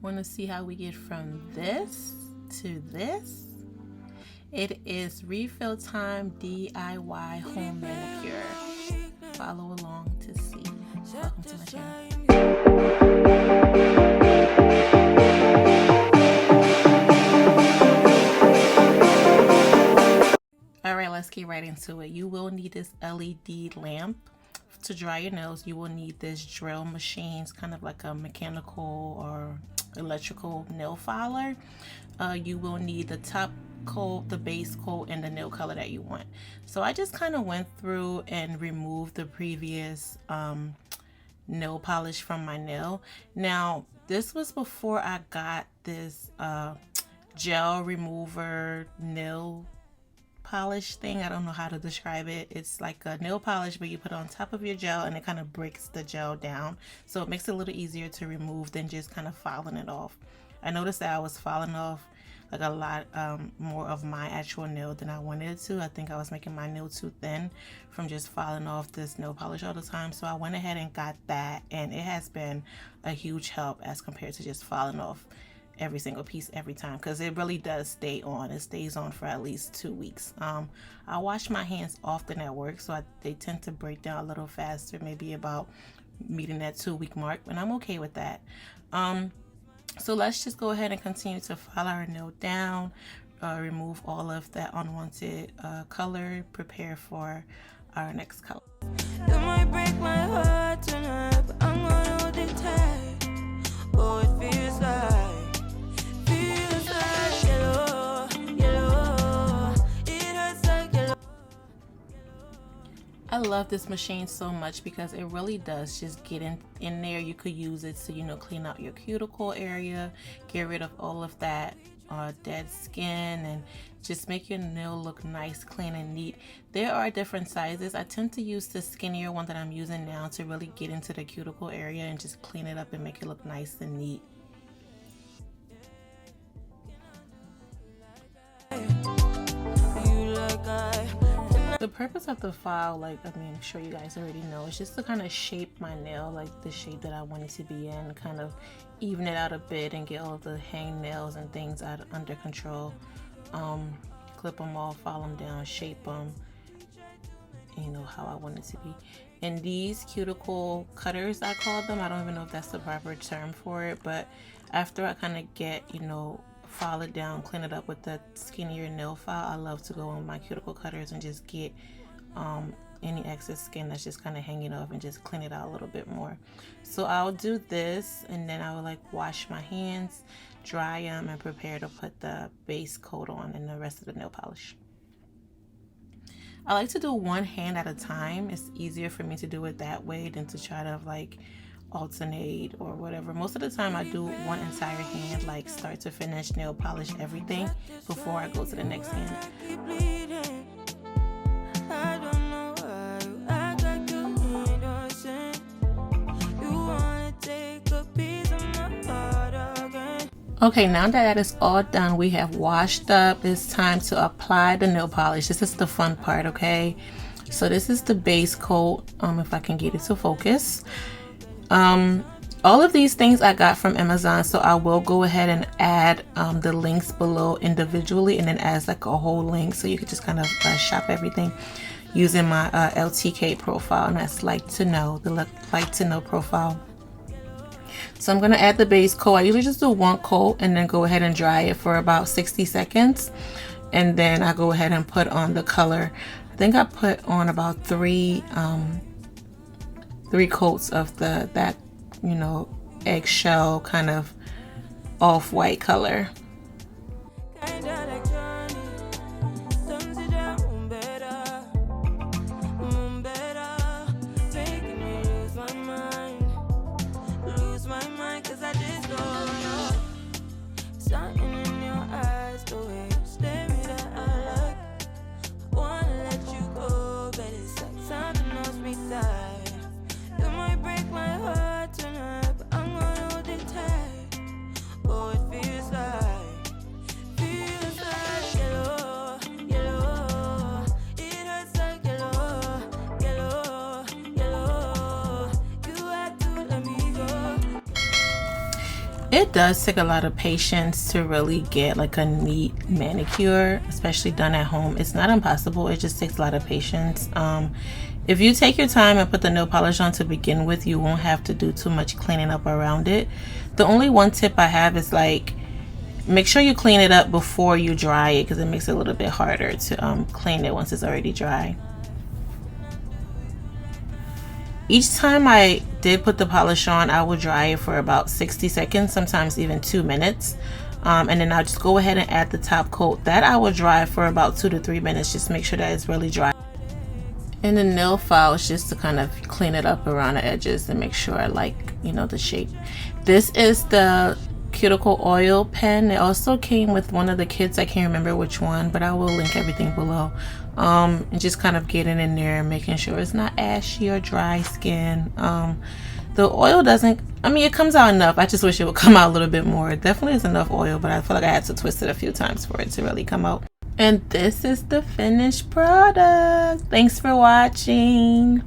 Want to see how we get from this to this? It is refill time DIY home manicure. Follow along to see. Welcome to my channel. Alright, let's get right into it. You will need this LED lamp to dry your nails. You will need this drill machine. It's kind of like a mechanical or electrical nail filer. You will need the top coat, the base coat, and the nail color that you want. So I just kind of went through and removed the previous nail polish from my nail. Now this was before I got this gel remover nail polish thing. I don't know how to describe it. It's like a nail polish, but you put it on top of your gel and it kind of breaks the gel down, so it makes it a little easier to remove than just kind of filing it off. I noticed that I was filing off like a lot more of my actual nail than I wanted to. I think I was making my nail too thin from just filing off this nail polish all the time, so I went ahead and got that, and it has been a huge help as compared to just filing off every single piece every time, because it really does stay on. It stays on for at least 2 weeks. I wash my hands often at work, so they tend to break down a little faster, maybe about meeting that 2-week mark, and I'm okay with that. So let's just go ahead and continue to file our nail down, remove all of that unwanted color, prepare for our next color. You might break my heart tonight, but I'm gonna hold it tight. Oh, it feels like yellow, yellow. It hurts like yellow. I love this machine so much because it really does just get in there. You could use it to, you know, clean out your cuticle area, get rid of all of that dead skin, and just make your nail look nice, clean, and neat. There are different sizes. I tend to use the skinnier one that I'm using now to really get into the cuticle area and just clean it up and make it look nice and neat. The purpose of the file, like, I mean, I'm sure you guys already know, is just to kind of shape my nail like the shape that I want it to be in, kind of even it out a bit and get all the hang nails and things under control. Clip them off, file them down, shape them, you know, how I want it to be. And these cuticle cutters, I call them, I don't even know if that's the proper term for it, but after I kind of get, you know, file it down, clean it up with the skinnier nail file, I love to go on my cuticle cutters and just get any excess skin that's just kind of hanging off and just clean it out a little bit more. So I'll do this, and then I will like wash my hands, dry them, and prepare to put the base coat on and the rest of the nail polish. I like to do one hand at a time. It's easier for me to do it that way than to try to like alternate or whatever. Most of the time I do one entire hand, like start to finish, nail polish everything before I go to the next hand. Okay, now that is all done, we have washed up, it's time to apply the nail polish. This is the fun part, okay? So this is the base coat, if I can get it to focus. All of these things I got from Amazon, so I will go ahead and add the links below individually, and then as like a whole link, so you can just kind of shop everything using my LTK profile, and that's like to know, the like to know profile. So I'm going to add the base coat. I usually just do one coat and then go ahead and dry it for about 60 seconds, and then I go ahead and put on the color. I think I put on about three coats of that, you know, eggshell kind of off-white color. You might break my heart tonight, but I'm gonna hold it tight. Oh, it feels like It does take a lot of patience to really get like a neat manicure, especially done at home. It's not impossible, it just takes a lot of patience. If you take your time and put the nail polish on to begin with, you won't have to do too much cleaning up around it. The only one tip I have is like, make sure you clean it up before you dry it, because it makes it a little bit harder to clean it once it's already dry. Each time I did put the polish on, I will dry it for about 60 seconds, sometimes even 2 minutes. And then I'll just go ahead and add the top coat. That I will dry for about 2 to 3 minutes, just make sure that it's really dry. And the nail file is just to kind of clean it up around the edges and make sure I like, you know, the shape. This is the cuticle oil pen. It also came with one of the kits, I can't remember which one, but I will link everything below. And just kind of getting in there and making sure it's not ashy or dry skin. The oil doesn't, I mean, it comes out enough. I just wish it would come out a little bit more. It definitely is enough oil, but I feel like I had to twist it a few times for it to really come out. And this is the finished product. Thanks for watching.